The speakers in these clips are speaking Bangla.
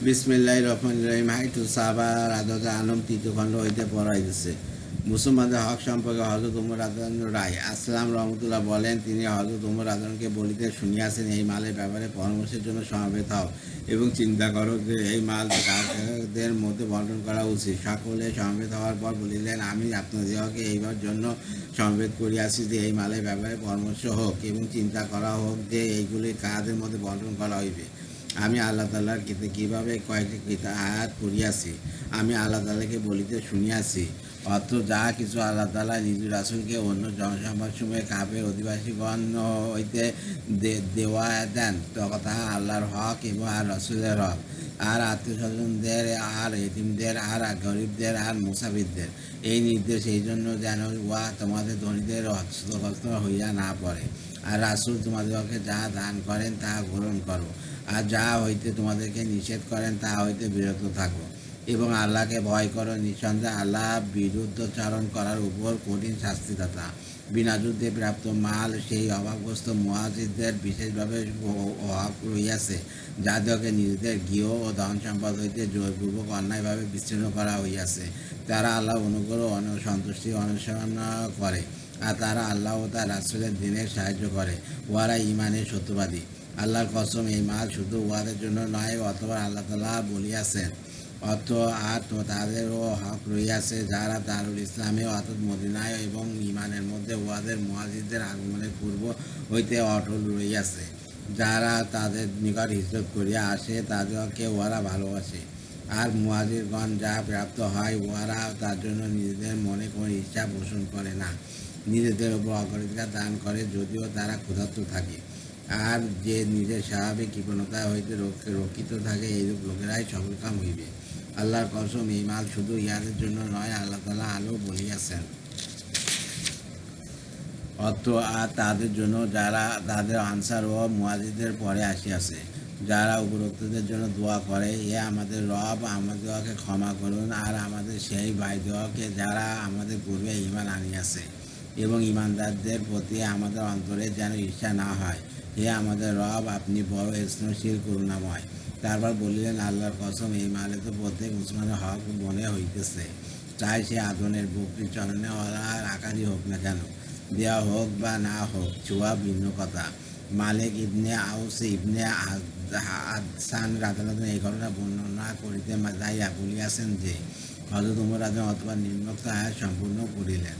বিসমিল্লাহির রহমানির রহিম। হাইটু সাহাবার আদতে আলম তৃতীয় খণ্ড হইতে পড়াইতেছে। মুসলমানদের হক সম্পর্কে হযরত উমর রাদিয়াল্লাহু রায় আসসালাম রহমতুল্লাহ বলেন, তিনি হযরত উমর রাদিয়াল্লাহুকে বলিতে শুনিয়াছেন, এই মালের ব্যাপারে পরামর্শের জন্য সমবেত হও এবং চিন্তা করো যে এই মাল কাদের মধ্যে বন্টন করা উচিত। সকলে সমবেত হওয়ার পর বলিলেন, আমি আপনাদিগকে এইবার জন্য সমবেত করিয়াছি যে এই মালের ব্যাপারে পরামর্শ হোক এবং চিন্তা করা হোক যে এইগুলি কাদের মধ্যে বন্টন করা হইবে। আমি আল্লাহ তাআলার কীভাবে কয়েকটি আয়াত করিয়াছি, আমি আল্লাহ তাআলাকে বলিতে শুনিয়াছি। অর্থ যা কিছু আল্লাহ তাআলা নিজ রাসূলকে অন্য জনসম্পদসমূহে কাফের অধিবাসীগণ হইতে দেওয়া দেন, তাহা আল্লাহর হক এবং আর রাসূলের হক, আর আত্মীয় স্বজনদের, আর এতিমদের, আর গরিবদের, আর মুসাফিরদের। এই নির্দেশ এই জন্য যেন উহা তোমাদের ধনীদের হস্তগত হইয়া না পড়ে। আর রাসূল তোমাদেরকে যা দান করেন তাহা গ্রহণ করো, আর যা হইতে তোমাদেরকে নিষেধ করেন তা হইতে বিরত থাকো এবং আল্লাহকে ভয় করো। নিঃসন্দেহে আল্লাহ বিরুদ্ধচারণ করার উপর কঠিন শাস্তিদাতা। বিনা যুদ্ধে প্রাপ্ত মাল সেই অভাবগ্রস্ত মুহাজিরদের বিশেষভাবে হক রইয়াছে, যাদেরকে নিজেদের গৃহ ও ধন সম্পদ হইতে জোরপূর্বক অন্যায়ভাবে বিচ্ছিন্ন করা হইয়াছে। তারা আল্লাহ অনুগ্রহ ও সন্তুষ্টি অনুসরণ করে, আর তারা আল্লাহ ও তার রাসূলের দ্বীনের সাহায্য করে। উহারা ঈমানের সত্যবাদী। আল্লাহর কসম, এই মাল শুধু উহাদের জন্য নয়, অথবা আল্লাহ তাআলা বলিয়াছেন অর্থ আর তাদেরও হক রইয়াছে, যারা দারুল ইসলামে অর্থাৎ মদিনায় এবং ঈমানের মধ্যে উহাদের মুহাজিরদের আগমনের পূর্ব হইতে অটল রইয়াছে। যারা তাদের নিকট হিজরত করিয়া আসে তাদেরকে উহারা ভালোবাসে, আর মুহাজিরগণ যা প্রাপ্ত হয় উহারা তার জন্য নিজেদের মনে কোনো ইচ্ছা পোষণ করে না, নিজেদের উপর অগ্রাধিকার দান করে, যদিও তারা ক্ষুধার্ত থাকে। আর যে নিজের স্বাভাবিক কৃপণতা হইতে রক্ষিত থাকে, এইরূপ লোকেরাই সফলকাম হইবে। আল্লাহর কসম, এই মাল শুধু ইহাদের জন্য নয়, আল্লাহ তাআলা আরও বলিয়াছেন অর্থ আর তাদের জন্য যারা তাদের আনসার ও মুহাজিরদের পরে আসিয়াছে, যারা উপরোক্তদের জন্য দোয়া করে, এ আমাদের রব, আমাদেরকে ক্ষমা করুন, আর আমাদের সেই ভাইদেরকে যারা আমাদের পূর্বে ঈমান আনিয়াছে, এবং ঈমানদারদের প্রতি আমাদের অন্তরে যেন ঈর্ষা না হয়। হে আমাদের রব, আপনি বড় স্নেহশীল করুণাময়। তারপর বলিলেন, আল্লাহর কসম, এই মালে তো প্রত্যেক মুসলমানের হক মনে হইতেছে, চাই সে আদনের বকরির চরণে আকারই হোক না কেন, দেওয়া হোক বা না হোক, ছোঁয়া ভিন্ন কথা। মালিক ইবনে আউস ইবনে আদসান রাদিয়াল্লাহু এই ঘটনা বর্ণনা করিতে যাইয়া বলিয়াছেন যে, হযরত উমর রাদিয়াল্লাহু অথবা নিম্নোক্ত আয়াত সম্পূর্ণ করিলেন।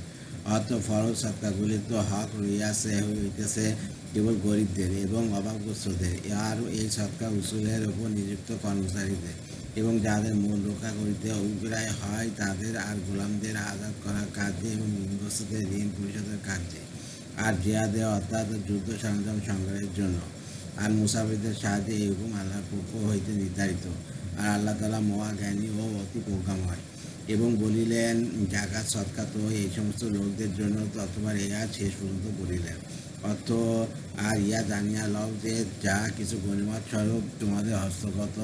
অর্থ ফরজ সৎকারগুলি তো হক হইতেছে কেবল গরিবদের এবং অভাবগ্রস্তদের, আর এই সৎকার উসুলের উপর নিযুক্ত কর্মচারীদের এবং যাদের মূল রক্ষা করিতে অভিপ্রায় হয় তাদের, আর গোলামদের আজাদ করার কাজে এবং ঋণগ্রস্তদের ঋণ পরিশোধের কাজে, আর জিহাদে অর্থাৎ যুদ্ধ সরঞ্জাম সংগ্রহের জন্য, আর মুসাফিরদের সাহায্যে। এই হুকুম আল্লাহর পক্ষ হইতে নির্ধারিত, আর আল্লাহ তাআলা মহাজ্ঞানী ও অতি প্রজ্ঞাময়। এবং বলিলেন, জাকাত সদকা তো এই সমস্ত লোকদের জন্য, অথবা এই আয়াত শেষ পর্যন্ত বলিলেন। অর্থ আর ইয়া জানিয়া লও যে যা কিছু গনিমত স্বরূপ তোমাদের হস্তগত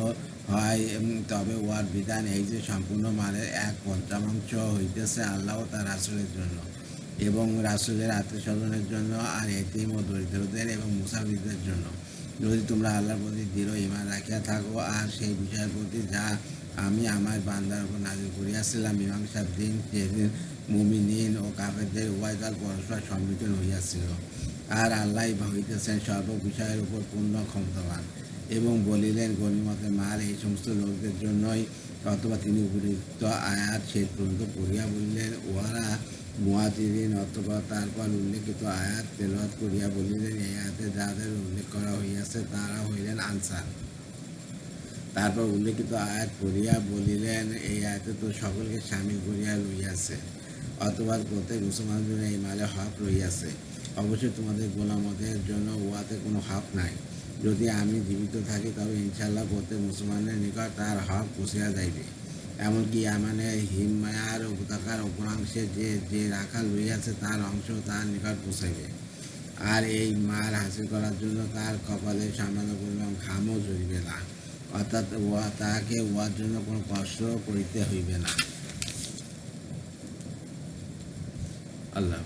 হয়, তবে উহার বিধান এই যে সম্পূর্ণ মালের 1/5 হইতেছে আল্লাহ ও তার রাসূলের জন্য এবং রাসূলের আত্মীয় স্বজনের জন্য, আর এতিম ও দরিদ্রদের এবং মুসাফিরদের জন্য। যদি তোমরা আল্লাহর প্রতি দৃঢ় ঈমান রাখিয়া থাকো, আর সেই বিষয়ের প্রতি যা আমি আমার বান্দার উপর নাযিল করিয়াছিলাম, মীমাংসার দিন, যেদিন মুমিনিন ও কাফেরদের উভয় দল পরস্পর সম্মুখীন হইয়াছিল, আর আল্লাহ হইতেছেন সর্ব বিষয়ের উপর পূর্ণ ক্ষমতাবান। এবং বলিলেন, গনিমতের মাল এই সমস্ত লোকদের জন্যই, অথবা তিনি উপযুক্ত আয়াত শেষ পর্যন্ত পড়িয়া বলিলেন, উহারা মুহাজিরিন, অথবা তারপর উল্লেখিত আয়াত তেলাওয়াত করিয়া বলিলেন, এই আয়াতে যাদের উল্লেখ করা হইয়াছে তারা হইলেন আনসার। তারপর উল্লেখিত আয়াত পড়িয়া বলিলেন, এই আয়াতে তো সকলকে শামিল করিয়া লইয়াছে, অথবা প্রত্যেক মুসলমানের জন্য এই মালে হক রইয়াছে। অবশ্যই তোমাদের গোলামদের জন্য উহাতে কোনো হক নাই। যদি আমি জীবিত থাকি, তবে ইনশাআল্লাহ প্রত্যেক মুসলমানের নিকট তার হক পৌঁছিয়া যাইবে। এমনকি ইয়ামানের হিমায়ার উপত্যকার অপরাংশে যে রাখাল রইয়াছে তার অংশ তার নিকট পৌঁছাইবে, আর এই মাল হাসিল করার জন্য তার কপালে সামান্য পরিমাণ ঘামও ঝরিবে না, অর্থাৎ তাহাকে উহার জন্য কোনো কষ্ট করিতে হইবে না। আল্লাহ।